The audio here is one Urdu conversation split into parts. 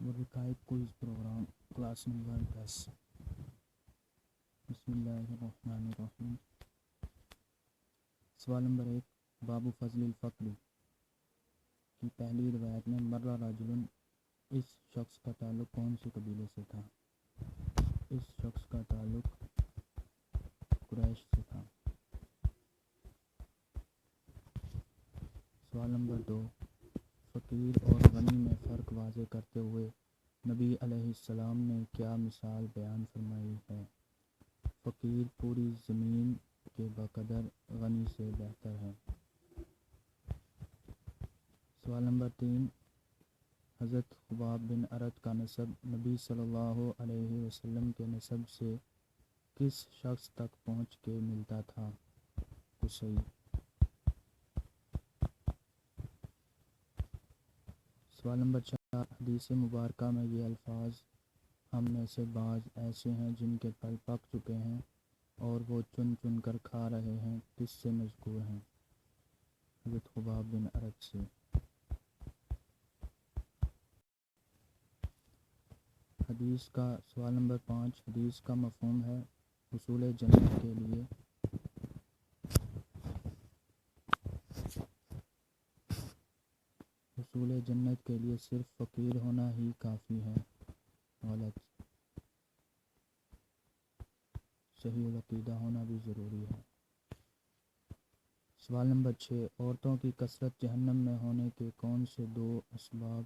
ورقائے کوئز پروگرام کلاس نمبر 10۔ بسم اللہ الرحمن الرحیم۔ سوال نمبر 1، باب فضل الفقر کی پہلی روایت میں مرہ رجل، اس شخص کا تعلق کون سے قبیلے سے تھا؟ اس شخص کا تعلق قریش سے تھا۔ سوال نمبر 2، فقیر اور غنی میں فرق واضح کرتے ہوئے نبی علیہ السلام نے کیا مثال بیان فرمائی ہے؟ فقیر پوری زمین کے بقدر غنی سے بہتر ہے۔ سوال نمبر 3، حضرت خباب بن ارت کا نسب نبی صلی اللہ علیہ وسلم کے نسب سے کس شخص تک پہنچ کے ملتا تھا؟ قصی۔ سوال نمبر 4، حدیث مبارکہ میں یہ الفاظ ہم میں سے بعض ایسے ہیں جن کے پھل پک چکے ہیں اور وہ چن چن کر کھا رہے ہیں، کس سے مذکور ہیں؟ حضرت خباب بن ارت سے۔ حدیث کا سوال نمبر 5، حدیث کا مفہوم ہے حصول جنت کے لیے حصول جنت کے لیے صرف فقیر ہونا ہی کافی ہے۔ غلط۔ صحیح العقیدہ ہونا بھی ضروری ہے۔ سوال نمبر 6، عورتوں کی کثرت جہنم میں ہونے کے کون سے 2 اسباب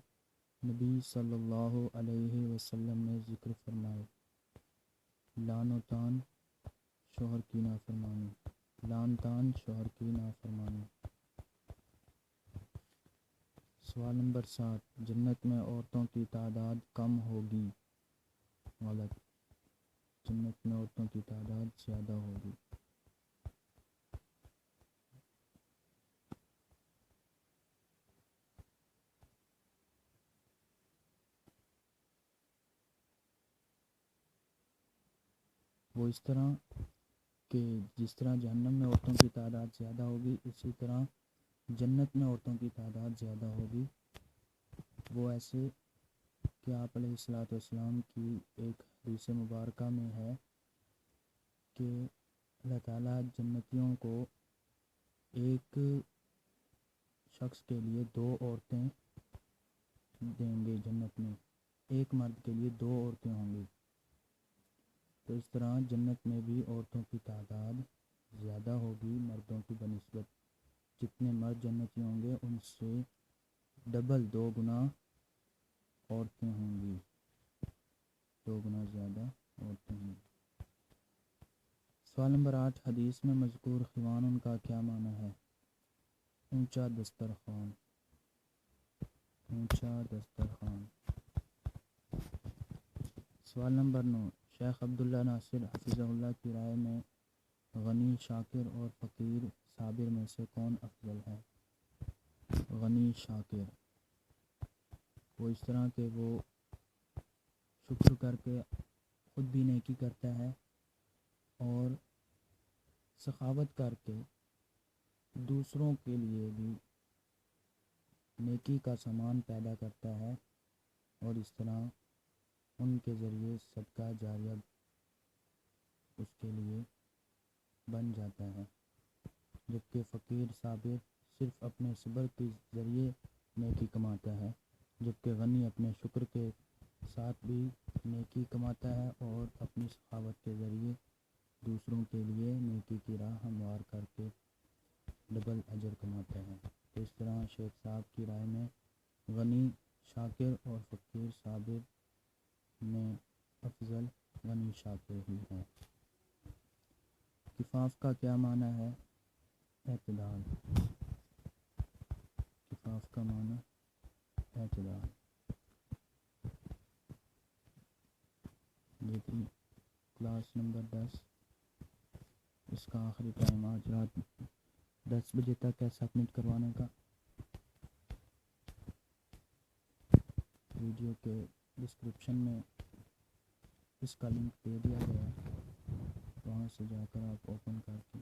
نبی صلی اللہ علیہ وسلم نے ذکر فرمائے؟ لعن و طعن، شوہر کی نافرمانی۔ لعن طعن شوہر کی نافرمانی۔ سوال نمبر 7، جنت میں عورتوں کی تعداد کم ہوگی۔ غلط۔ جنت میں عورتوں کی تعداد زیادہ ہوگی۔ وہ اس طرح کہ جس طرح جہنم میں عورتوں کی تعداد زیادہ ہوگی، اسی طرح جنت میں عورتوں کی تعداد زیادہ ہوگی۔ وہ ایسے کہ آپ علیہ الصلوۃ والسلام کی ایک حدیث مبارکہ میں ہے کہ اللہ تعالیٰ جنتیوں کو ایک شخص کے لیے 2 عورتیں دیں گے، جنت میں ایک مرد کے لیے 2 عورتیں ہوں گی۔ تو اس طرح جنت میں بھی عورتوں کی تعداد زیادہ ہوگی مردوں کی بنسبت۔ جتنے مرد جنتی ہوں گے ان سے ڈبل 2 گنا عورتیں ہوں گی، 2 گنا زیادہ عورتیں ہوں گی۔ سوال نمبر 8، حدیث میں مذکور خوان کا کیا معنی ہے؟ اونچا دسترخوان۔ اونچا دسترخوان۔ سوال نمبر 9، شیخ عبداللہ ناصر حفظہ اللہ کی رائے میں غنی شاکر اور فقیر صابر میں سے کون افضل ہے؟ غنی شاکر۔ وہ اس طرح کہ وہ شکر کر کے خود بھی نیکی کرتا ہے اور سخاوت کر کے دوسروں کے لیے بھی نیکی کا سامان پیدا کرتا ہے اور اس طرح ان کے ذریعے صدقہ جاریہ اس کے لیے بن جاتا ہے، جبکہ فقیر صابر صرف اپنے صبر کے ذریعے نیکی کماتا ہے، جبکہ غنی اپنے شکر کے ساتھ بھی نیکی کماتا ہے اور اپنی سخاوت کے ذریعے دوسروں کے لیے نیکی کی راہ ہموار کر کے ڈبل اجر کماتا ہے۔ تو اس طرح شیخ صاحب کی رائے میں غنی شاکر اور فقیر صابر میں افضل غنی شاکر ہی ہے۔ کفاف کا کیا معنی ہے؟ اعتدال۔ کفاف کا معنی اعتدال۔ یہ تھی کلاس نمبر 10۔ اس کا آخری ٹائم آج رات 10 بجے تک ہے سبمٹ کروانے کا۔ ویڈیو کے ڈسکرپشن میں اس کا لنک دے دیا گیا ہے، وہاں سے جا کر آپ اوپن کر کے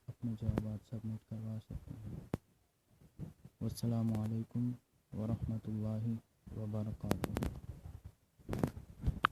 اپنے جوابات سبمٹ کروا سکتے ہیں۔ والسلام علیکم ورحمۃ اللہ وبرکاتہ۔